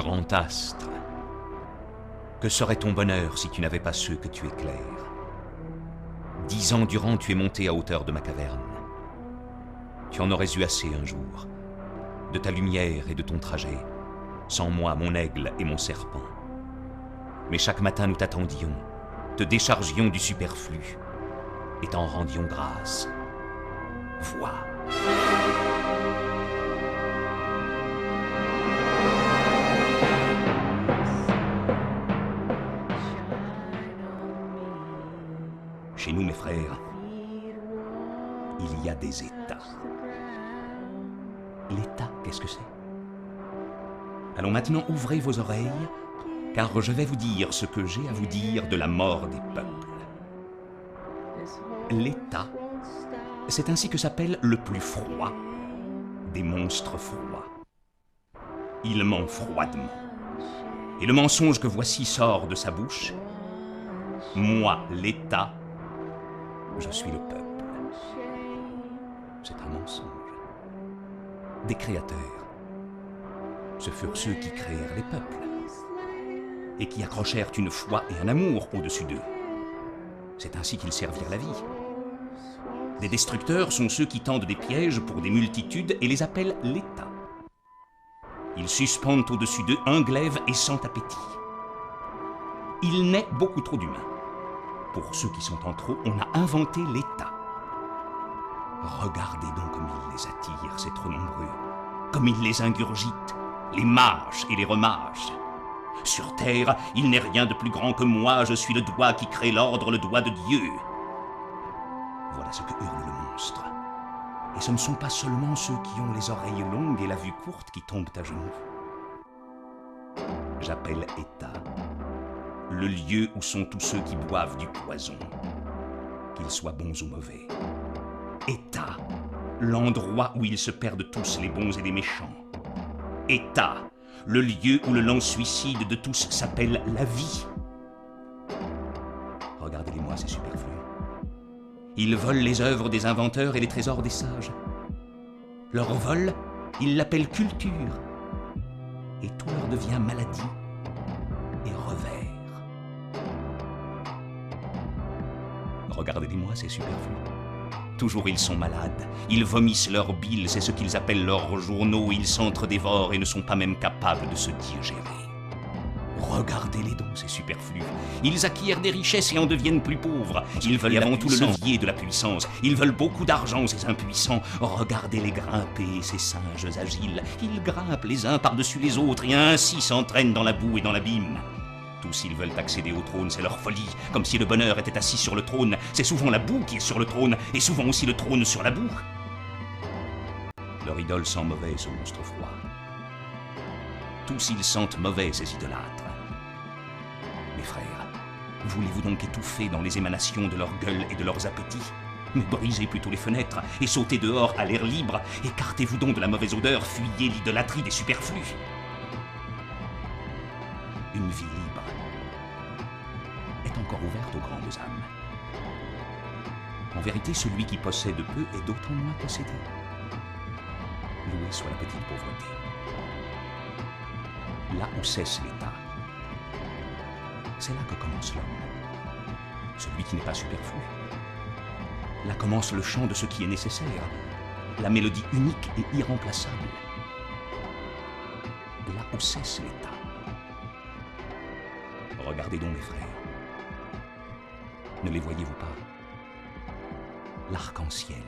grand astre, que serait ton bonheur si tu n'avais pas ceux que tu éclaires? 10 ans durant, tu es monté à hauteur de ma caverne. Tu en aurais eu assez un jour, de ta lumière et de ton trajet, sans moi, mon aigle et mon serpent. Mais chaque matin nous t'attendions, te déchargions du superflu, et t'en rendions grâce. Vois. Chez nous, mes frères, il y a des États. L'État, qu'est-ce que c'est? Allons maintenant, ouvrez vos oreilles, car je vais vous dire ce que j'ai à vous dire de la mort des peuples. L'État, c'est ainsi que s'appelle le plus froid des monstres froids. Il ment froidement. Et le mensonge que voici sort de sa bouche. Moi, l'État, je suis le peuple. C'est un mensonge. Des créateurs, ce furent ceux qui créèrent les peuples et qui accrochèrent une foi et un amour au-dessus d'eux. C'est ainsi qu'ils servirent la vie. Des destructeurs sont ceux qui tendent des pièges pour des multitudes et les appellent l'État. Ils suspendent au-dessus d'eux un glaive et sans appétit. Il naît beaucoup trop d'humains. Pour ceux qui sont en trop, on a inventé l'État. Regardez donc comme il les attire, c'est trop nombreux. Comme il les ingurgite, les mâche et les remâche. Sur terre, il n'est rien de plus grand que moi, je suis le doigt qui crée l'ordre, le doigt de Dieu. Voilà ce que hurle le monstre. Et ce ne sont pas seulement ceux qui ont les oreilles longues et la vue courte qui tombent à genoux. J'appelle État le lieu où sont tous ceux qui boivent du poison, qu'ils soient bons ou mauvais. État, l'endroit où ils se perdent tous, les bons et les méchants. État, le lieu où le lent suicide de tous s'appelle la vie. Regardez-les-moi, c'est superflu. Ils volent les œuvres des inventeurs et les trésors des sages. Leur vol, ils l'appellent culture. Et tout leur devient maladie et revers. Regardez-les-moi, c'est superflu. Toujours ils sont malades, ils vomissent leur bile, c'est ce qu'ils appellent leurs journaux, ils s'entre-dévorent et ne sont pas même capables de se digérer. Regardez-les donc, c'est superflu. Ils acquièrent des richesses et en deviennent plus pauvres. Ils veulent avant tout le levier de la puissance. Ils veulent beaucoup d'argent, ces impuissants. Regardez-les grimper, ces singes agiles. Ils grimpent les uns par-dessus les autres et ainsi s'entraînent dans la boue et dans l'abîme. Tous ils veulent accéder au trône, c'est leur folie, comme si le bonheur était assis sur le trône. C'est souvent la boue qui est sur le trône, et souvent aussi le trône sur la boue. Leur idole sent mauvais, ce monstre froid. Tous ils sentent mauvais, ces idolâtres. Mes frères, voulez-vous donc étouffer dans les émanations de leur gueule et de leurs appétits? Mais brisez plutôt les fenêtres, et sautez dehors à l'air libre. Écartez-vous donc de la mauvaise odeur, fuyez l'idolâtrie des superflus. Une vie libre est encore ouverte aux grandes âmes. En vérité, celui qui possède peu est d'autant moins possédé. Loué soit la petite pauvreté. Là où cesse l'État, c'est là que commence l'homme, celui qui n'est pas superflu. Là commence le chant de ce qui est nécessaire, la mélodie unique et irremplaçable. Là où cesse l'État. Regardez donc, mes frères. Ne les voyez-vous pas? L'arc-en-ciel